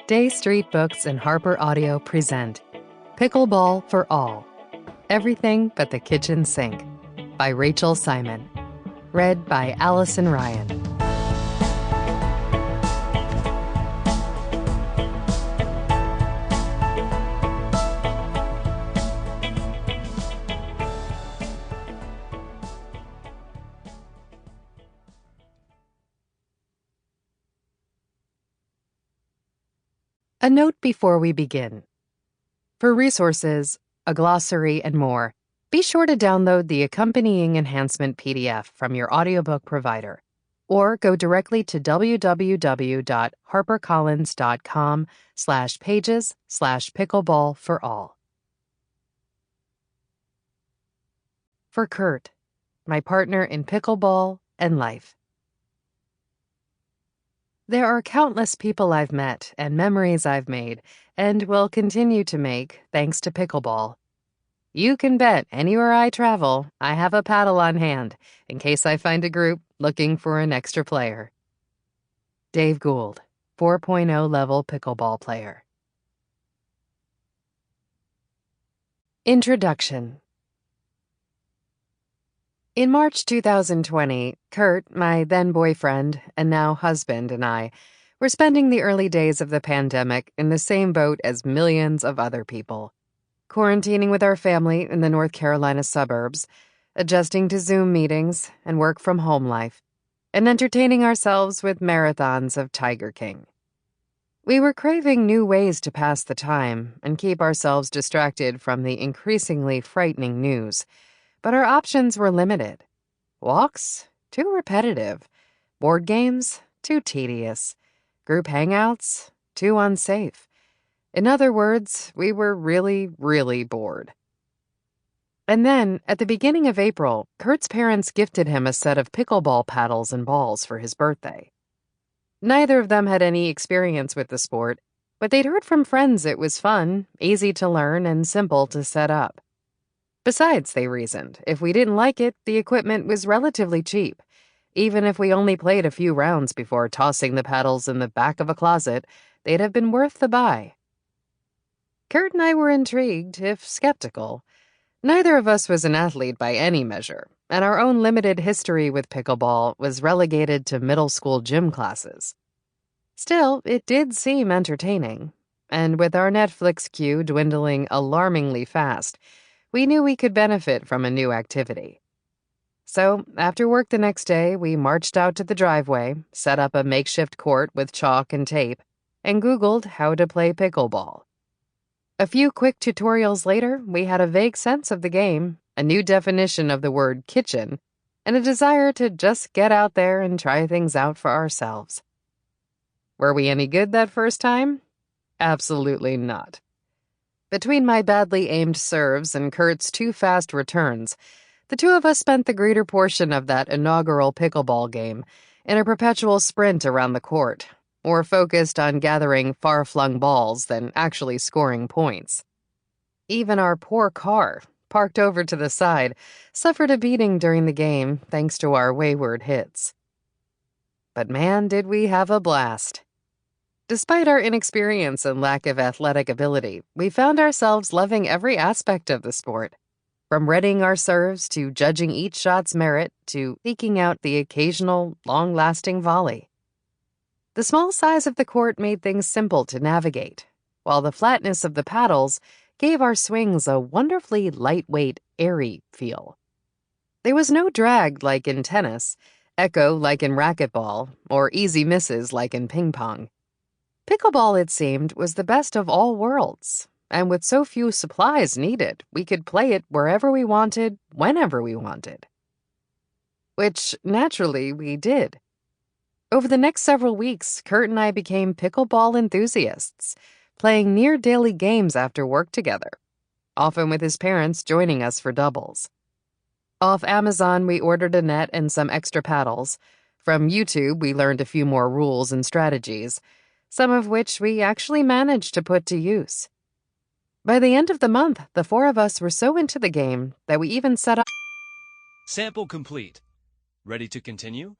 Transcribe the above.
Day Street Books and HarperAudio present Pickleball for All, Everything But the Kitchen Sink by Rachel Simon. Read by Allyson Ryan. A note before we begin. For resources, a glossary, and more, be sure to download the accompanying enhancement PDF from your audiobook provider, or go directly to www.harpercollins.com/pages/pickleball for all. For Kurt, my partner in pickleball and life. There are countless people I've met and memories I've made and will continue to make thanks to pickleball. You can bet anywhere I travel, I have a paddle on hand in case I find a group looking for an extra player. Dave Gould, 4.0 level pickleball player. Introduction. In March 2020, Kurt, my then boyfriend and now husband, and I were spending the early days of the pandemic in the same boat as millions of other people, quarantining with our family in the North Carolina suburbs, adjusting to Zoom meetings and work from home life, and entertaining ourselves with marathons of Tiger King. We were craving new ways to pass the time and keep ourselves distracted from the increasingly frightening news. But our options were limited. Walks? Too repetitive. Board games? Too tedious. Group hangouts? Too unsafe. In other words, we were really, really bored. And then, at the beginning of April, Kurt's parents gifted him a set of pickleball paddles and balls for his birthday. Neither of them had any experience with the sport, but they'd heard from friends it was fun, easy to learn, and simple to set up. Besides, they reasoned, if we didn't like it, the equipment was relatively cheap. Even if we only played a few rounds before tossing the paddles in the back of a closet, they'd have been worth the buy. Kurt and I were intrigued, if skeptical. Neither of us was an athlete by any measure, and our own limited history with pickleball was relegated to middle school gym classes. Still, it did seem entertaining, and with our Netflix queue dwindling alarmingly fast, we knew we could benefit from a new activity. So, after work the next day, we marched out to the driveway, set up a makeshift court with chalk and tape, and Googled how to play pickleball. A few quick tutorials later, we had a vague sense of the game, a new definition of the word kitchen, and a desire to just get out there and try things out for ourselves. Were we any good that first time? Absolutely not. Between my badly aimed serves and Kurt's too fast returns, the two of us spent the greater portion of that inaugural pickleball game in a perpetual sprint around the court, more focused on gathering far-flung balls than actually scoring points. Even our poor car, parked over to the side, suffered a beating during the game thanks to our wayward hits. But man, did we have a blast. Despite our inexperience and lack of athletic ability, we found ourselves loving every aspect of the sport, from readying our serves to judging each shot's merit to seeking out the occasional, long-lasting volley. The small size of the court made things simple to navigate, while the flatness of the paddles gave our swings a wonderfully lightweight, airy feel. There was no drag like in tennis, echo like in racquetball, or easy misses like in ping-pong. Pickleball, it seemed, was the best of all worlds, and with so few supplies needed, we could play it wherever we wanted, whenever we wanted. Which, naturally, we did. Over the next several weeks, Kurt and I became pickleball enthusiasts, playing near-daily games after work together, often with his parents joining us for doubles. Off Amazon, we ordered a net and some extra paddles. From YouTube, we learned a few more rules and strategies, some of which we actually managed to put to use. By the end of the month, the four of us were so into the game that we even set up. Sample complete. Ready to continue?